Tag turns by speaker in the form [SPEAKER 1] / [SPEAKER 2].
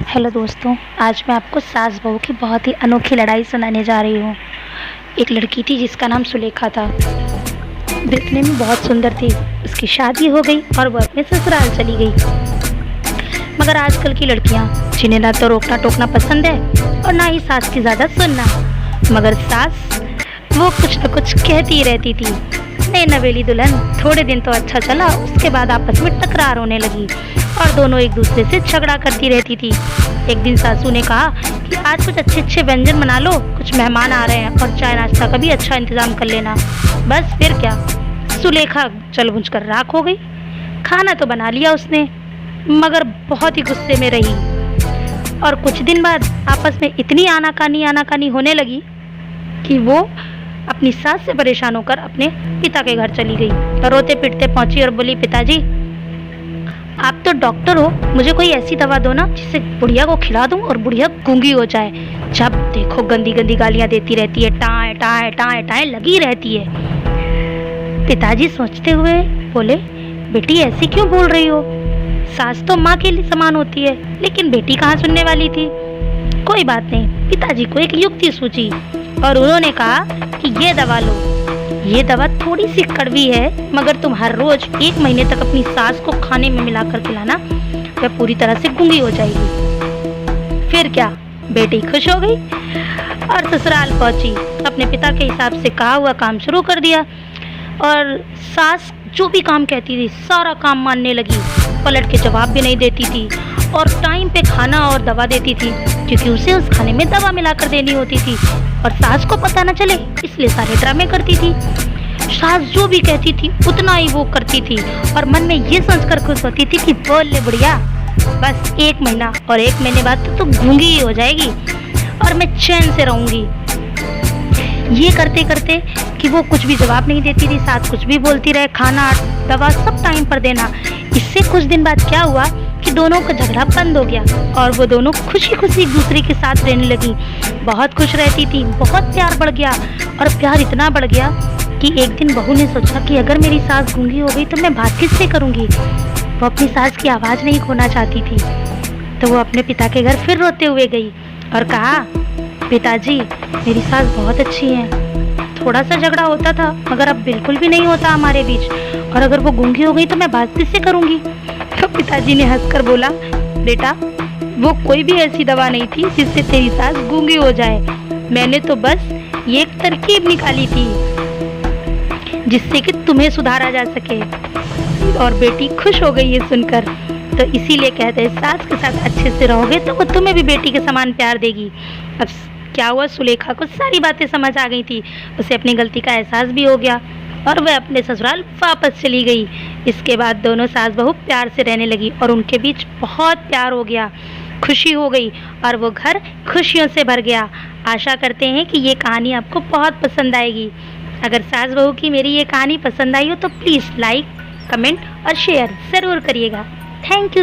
[SPEAKER 1] Hello दोस्तों, आज मैं आपको सास बहू की बहुत ही अनोखी लड़ाई सुनाने जा रही हूँ। एक लड़की थी जिसका नाम सुलेखा था। दिखने में बहुत सुंदर थी। उसकी शादी हो गई और वह अपने ससुराल चली गई। मगर आजकल की लड़कियाँ, जिन्हें ना तो रोकना टोकना पसंद है और ना ही सास की ज़्यादा सुनना, मगर सास वो कुछ न कुछ कहती रहती थी। नई नवेली दुल्हन थोड़े दिन तो अच्छा चला, उसके बाद आपस में टकरार होने लगी और दोनों एक दूसरे से झगड़ा करती रहती थी। एक दिन सासू ने कहा कि आज कुछ अच्छे अच्छे व्यंजन बना लो, कुछ मेहमान आ रहे हैं और चाय नाश्ता का भी अच्छा इंतजाम कर लेना। बस फिर क्या, सुलेखा जल बुझ कर राख हो गई। खाना तो बना लिया उसने, मगर बहुत ही गुस्से में रही और कुछ दिन बाद आपस में इतनी आनाकानी होने लगी कि वो अपनी सास से परेशान होकर अपने पिता के घर चली गई। रोते पिटते पहुंची और बोली, पिताजी आप तो डॉक्टर हो, मुझे कोई ऐसी दवा दो ना जिससे बुढ़िया को खिला दूं और बुढ़िया गूंगी हो जाए। जब देखो गंदी गंदी गालियां देती रहती है, टाए टाए टाए टाए लगी रहती है। पिताजी सोचते हुए बोले, बेटी ऐसे क्यों बोल रही हो? सास तो माँ के लिए समान होती है, लेकिन बेटी कहाँ सुनने वाली थी। कोई बात नहीं। पिताजी को एक युक्ति सूझी और उन्होंने कहा कि ये दवा लो। ये दवा थोड़ी सी कड़वी है, मगर तुम हर रोज 1 महीने तक अपनी सास को खाने में मिलाकर खिलाना, वह पूरी तरह से गूंगी हो जाएगी। फिर क्या, बेटी खुश हो गई और ससुराल पहुंची। अपने पिता के हिसाब से कहा हुआ काम शुरू कर दिया और सास जो भी काम कहती थी सारा काम मानने लगी। पलट के जवाब भी नहीं देती थी और टाइम पे खाना और दवा देती थी, क्योंकि उसे उस खाने में दवा मिलाकर देनी होती थी और सास को पता न चले, इसलिए सारे ड्रामे करती थी। सास जो भी कहती थी उतना ही वो करती थी और मन में ये सोचकर खुश होती थी कि बोल ले बुढ़िया, बस 1 महीना और 1 महीने बाद तो गूंगी ही हो जाएगी और मैं चैन से रहूंगी। ये करते करते कि वो कुछ भी जवाब नहीं देती थी, सास कुछ भी बोलती रहे, खाना दवा सब टाइम पर देना। इससे कुछ दिन बाद क्या हुआ कि दोनों का झगड़ा बंद हो गया और वो दोनों खुशी खुशी एक दूसरे के साथ रहने लगी। बहुत खुश रहती थी, बहुत प्यार बढ़ गया और प्यार इतना बढ़ गया कि एक दिन बहू ने सोचा कि अगर मेरी सास गूंगी हो गई तो मैं बात किससे करूंगी। वो अपनी सास की आवाज़ नहीं खोना चाहती थी, तो वो अपने पिता के घर फिर रोते हुए गई और कहा, पिताजी मेरी सास बहुत अच्छी है, थोड़ा सा झगड़ा होता था मगर अब बिल्कुल भी नहीं होता हमारे बीच, और अगर वो गूंगी हो गई तो मैं बात किससे करूंगी। तो पिताजी ने हंसकर बोला, बेटा वो कोई भी ऐसी दवा नहीं थी जिससे तेरी सास गूंगी हो जाए, मैंने तो बस ये एक तरकीब निकाली थी जिससे कि तुम्हें सुधारा जा सके। और बेटी खुश हो गई ये सुनकर। तो इसीलिए कहते हैं सास के साथ अच्छे से रहोगे तो वो तुम्हें भी बेटी के समान प्यार देगी। अब क्या हुआ, सुलेखा को सारी बातें समझ आ गई थी, उसे अपनी गलती का एहसास भी हो गया और वह अपने ससुराल वापस चली गई। इसके बाद दोनों सास बहू प्यार से रहने लगी और उनके बीच बहुत प्यार हो गया, खुशी हो गई और वो घर खुशियों से भर गया। आशा करते हैं कि ये कहानी आपको बहुत पसंद आएगी। अगर सास बहू की मेरी ये कहानी पसंद आई हो तो प्लीज़ लाइक, कमेंट और शेयर ज़रूर करिएगा। Thank you.